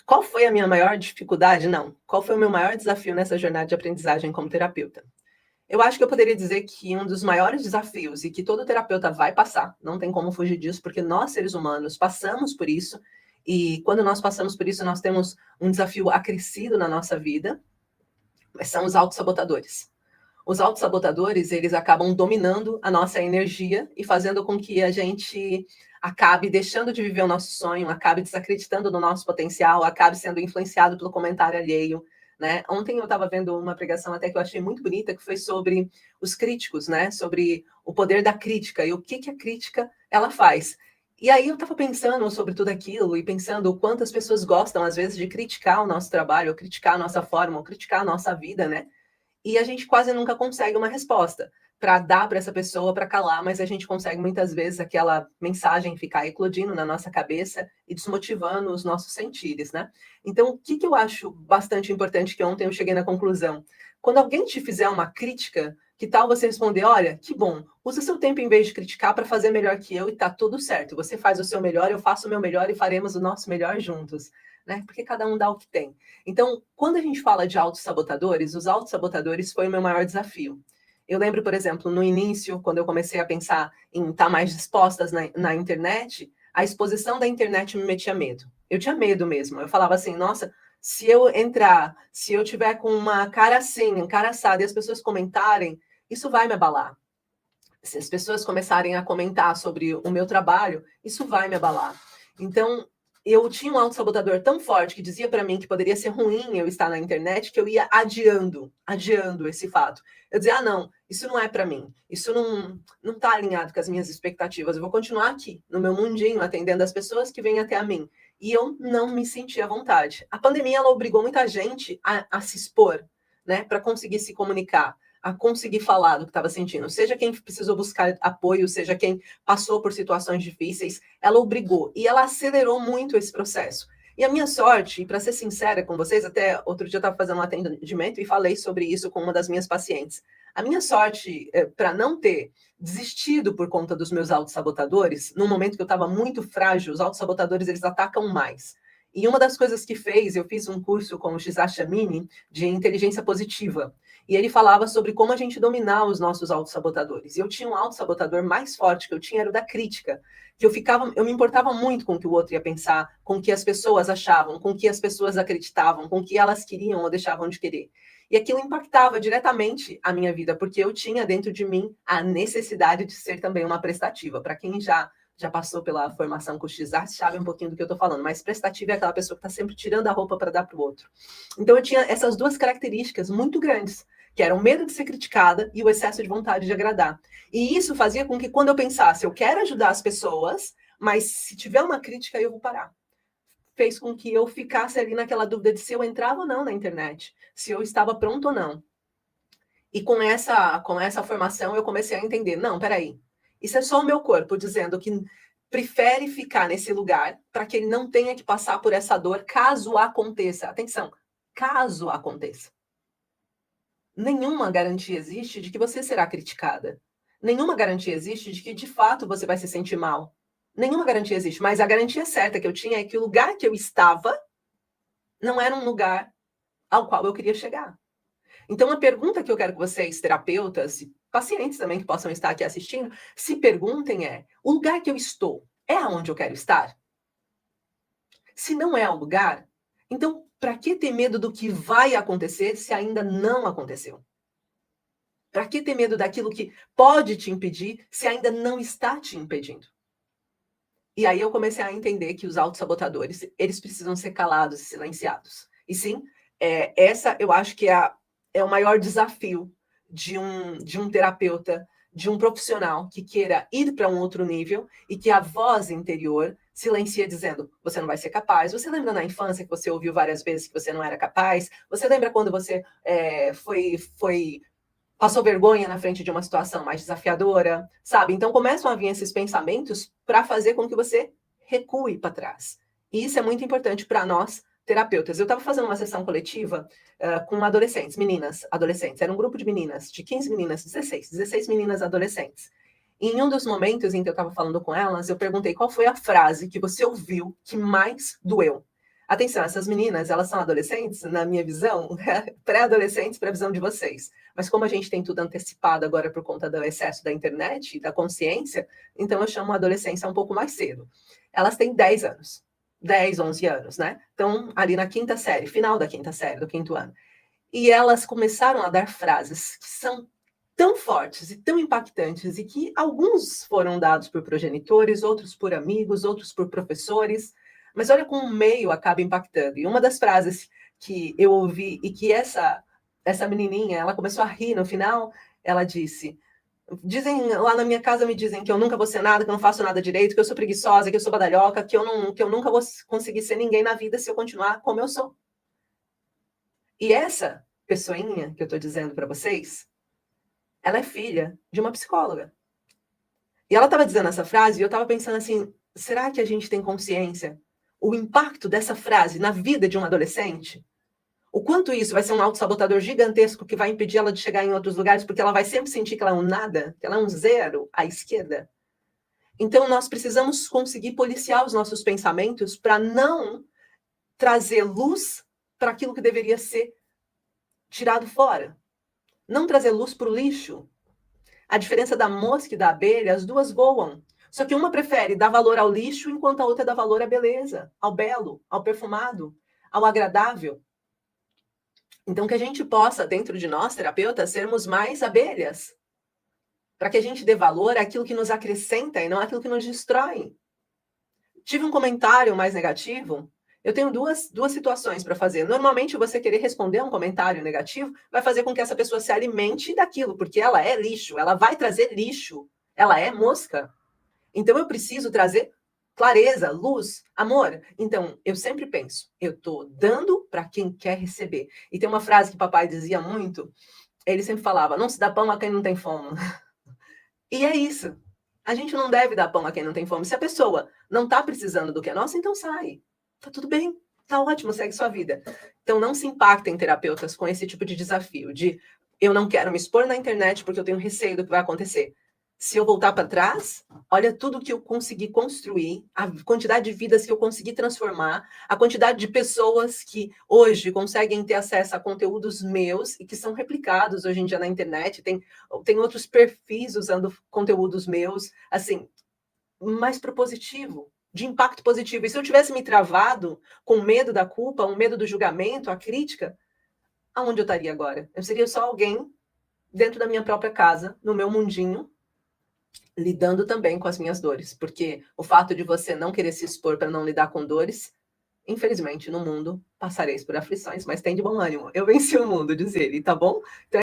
Qual foi a minha maior dificuldade? Não. Qual foi o meu maior desafio nessa jornada de aprendizagem como terapeuta? Eu acho que eu poderia dizer que um dos maiores desafios e que todo terapeuta vai passar, não tem como fugir disso, porque nós, seres humanos, passamos por isso, e quando nós passamos por isso, nós temos um desafio acrescido na nossa vida, são os autossabotadores. Os autossabotadores, eles acabam dominando a nossa energia e fazendo com que a gente acabe deixando de viver o nosso sonho, acabe desacreditando no nosso potencial, acabe sendo influenciado pelo comentário alheio, né? Ontem eu estava vendo uma pregação até que eu achei muito bonita, que foi sobre os críticos, né? Sobre o poder da crítica e o que a crítica ela faz. E aí eu estava pensando sobre tudo aquilo e pensando o quanto as pessoas gostam, às vezes, de criticar o nosso trabalho, ou criticar a nossa forma, ou criticar a nossa vida, né? E a gente quase nunca consegue uma resposta para dar para essa pessoa, para calar, mas a gente consegue muitas vezes aquela mensagem ficar eclodindo na nossa cabeça e desmotivando os nossos sentidos, né? Então, o que eu acho bastante importante, que ontem eu cheguei na conclusão? Quando alguém te fizer uma crítica, que tal você responder, olha, que bom, usa seu tempo em vez de criticar para fazer melhor que eu e tá tudo certo. Você faz o seu melhor, eu faço o meu melhor e faremos o nosso melhor juntos, né? Porque cada um dá o que tem. Então, quando a gente fala de autossabotadores, os autossabotadores foi o meu maior desafio. Eu lembro, por exemplo, no início, quando eu comecei a pensar em estar mais dispostas na internet, a exposição da internet me metia medo. Eu tinha medo mesmo. Eu falava assim, nossa, se eu entrar, se eu tiver com uma cara assim, encaraçada, e as pessoas comentarem, isso vai me abalar. Se as pessoas começarem a comentar sobre o meu trabalho, isso vai me abalar. Então, eu tinha um autossabotador tão forte que dizia para mim que poderia ser ruim eu estar na internet, que eu ia adiando esse fato. Eu dizia, não, isso não é para mim, isso não está alinhado com as minhas expectativas, eu vou continuar aqui, no meu mundinho, atendendo as pessoas que vêm até a mim. E eu não me sentia à vontade. A pandemia, ela obrigou muita gente a se expor, né, para conseguir se comunicar, a conseguir falar do que estava sentindo. Seja quem precisou buscar apoio, seja quem passou por situações difíceis, ela obrigou e ela acelerou muito esse processo. E a minha sorte, e para ser sincera com vocês, até outro dia eu estava fazendo um atendimento e falei sobre isso com uma das minhas pacientes. A minha sorte para não ter desistido por conta dos meus autossabotadores, no momento que eu estava muito frágil, os autossabotadores eles atacam mais. E uma das coisas que fez, eu fiz um curso com o Shizashi Amini de inteligência positiva. E ele falava sobre como a gente dominar os nossos autossabotadores. E eu tinha um autossabotador mais forte que eu tinha, era o da crítica. Que eu me importava muito com o que o outro ia pensar, com o que as pessoas achavam, com o que as pessoas acreditavam, com o que elas queriam ou deixavam de querer. E aquilo impactava diretamente a minha vida, porque eu tinha dentro de mim a necessidade de ser também uma prestativa. Para quem já passou pela formação com o X-Art, sabe um pouquinho do que eu estou falando, mas prestativa é aquela pessoa que está sempre tirando a roupa para dar para o outro. Então eu tinha essas duas características muito grandes, que era o medo de ser criticada e o excesso de vontade de agradar. E isso fazia com que quando eu pensasse, eu quero ajudar as pessoas, mas se tiver uma crítica, eu vou parar. Fez com que eu ficasse ali naquela dúvida de se eu entrava ou não na internet, se eu estava pronto ou não. E com essa formação eu comecei a entender, não, peraí, isso é só o meu corpo dizendo que prefere ficar nesse lugar para que ele não tenha que passar por essa dor caso aconteça. Atenção, caso aconteça. Nenhuma garantia existe de que você será criticada. Nenhuma garantia existe de que, de fato, você vai se sentir mal. Nenhuma garantia existe. Mas a garantia certa que eu tinha é que o lugar que eu estava não era um lugar ao qual eu queria chegar. Então, a pergunta que eu quero que vocês, terapeutas e pacientes também que possam estar aqui assistindo, se perguntem é: o lugar que eu estou é aonde eu quero estar? Se não é o lugar, então, para que ter medo do que vai acontecer se ainda não aconteceu? Para que ter medo daquilo que pode te impedir se ainda não está te impedindo? E aí eu comecei a entender que os autossabotadores, eles precisam ser calados e silenciados. E sim, essa eu acho que é o maior desafio de um terapeuta, de um profissional que queira ir para um outro nível e que a voz interior silencia dizendo, você não vai ser capaz. Você lembra na infância que você ouviu várias vezes que você não era capaz? Você lembra quando você passou vergonha na frente de uma situação mais desafiadora, sabe? Então começam a vir esses pensamentos para fazer com que você recue para trás. E isso é muito importante para nós, terapeutas. Eu estava fazendo uma sessão coletiva com adolescentes, meninas, adolescentes. Era um grupo de meninas, de 15 meninas, 16 meninas adolescentes. E em um dos momentos em que eu estava falando com elas, eu perguntei qual foi a frase que você ouviu que mais doeu. Atenção, essas meninas, elas são adolescentes, na minha visão, pré-adolescentes para a visão de vocês. Mas como a gente tem tudo antecipado agora por conta do excesso da internet e da consciência, então eu chamo a adolescência um pouco mais cedo. Elas têm 10 anos, 10, 11 anos, né? Então, ali na quinta série, final da quinta série, do quinto ano. E elas começaram a dar frases que são tão fortes e tão impactantes e que alguns foram dados por progenitores, outros por amigos, outros por professores, mas olha como o meio acaba impactando. E uma das frases que eu ouvi e que essa menininha, ela começou a rir no final, ela disse: dizem lá na minha casa, me dizem que eu nunca vou ser nada, que eu não faço nada direito, que eu sou preguiçosa, que eu sou badalhoca, que eu nunca vou conseguir ser ninguém na vida se eu continuar como eu sou. E essa pessoinha que eu estou dizendo para vocês, ela é filha de uma psicóloga. E ela estava dizendo essa frase e eu estava pensando assim, será que a gente tem consciência? O impacto dessa frase na vida de um adolescente? O quanto isso vai ser um autossabotador gigantesco que vai impedir ela de chegar em outros lugares, porque ela vai sempre sentir que ela é um nada, que ela é um zero à esquerda. Então, nós precisamos conseguir policiar os nossos pensamentos para não trazer luz para aquilo que deveria ser tirado fora. Não trazer luz para o lixo. A diferença da mosca e da abelha, as duas voam. Só que uma prefere dar valor ao lixo, enquanto a outra dá valor à beleza, ao belo, ao perfumado, ao agradável. Então, que a gente possa, dentro de nós, terapeutas, sermos mais abelhas. Para que a gente dê valor àquilo que nos acrescenta e não àquilo que nos destrói. Tive um comentário mais negativo. Eu tenho duas situações para fazer. Normalmente, você querer responder a um comentário negativo vai fazer com que essa pessoa se alimente daquilo, porque ela é lixo, ela vai trazer lixo, ela é mosca. Então, eu preciso trazer clareza, luz, amor. Então, eu sempre penso, eu estou dando para quem quer receber. E tem uma frase que papai dizia muito, ele sempre falava, não se dá pão a quem não tem fome. E é isso. A gente não deve dar pão a quem não tem fome. Se a pessoa não está precisando do que é nosso, então sai. Tá tudo bem. Tá ótimo, segue sua vida. Então não se impactem, terapeutas, com esse tipo de desafio de eu não quero me expor na internet porque eu tenho receio do que vai acontecer. Se eu voltar para trás, olha tudo que eu consegui construir, a quantidade de vidas que eu consegui transformar, a quantidade de pessoas que hoje conseguem ter acesso a conteúdos meus e que são replicados hoje em dia na internet. Tem outros perfis usando conteúdos meus, assim, mais propositivo, de impacto positivo. E se eu tivesse me travado com medo da culpa, um medo do julgamento, a crítica, aonde eu estaria agora? Eu seria só alguém dentro da minha própria casa, no meu mundinho, lidando também com as minhas dores, porque o fato de você não querer se expor para não lidar com dores, infelizmente, no mundo passareis por aflições, mas tem de bom ânimo. Eu venci o mundo, diz ele, tá bom? Então,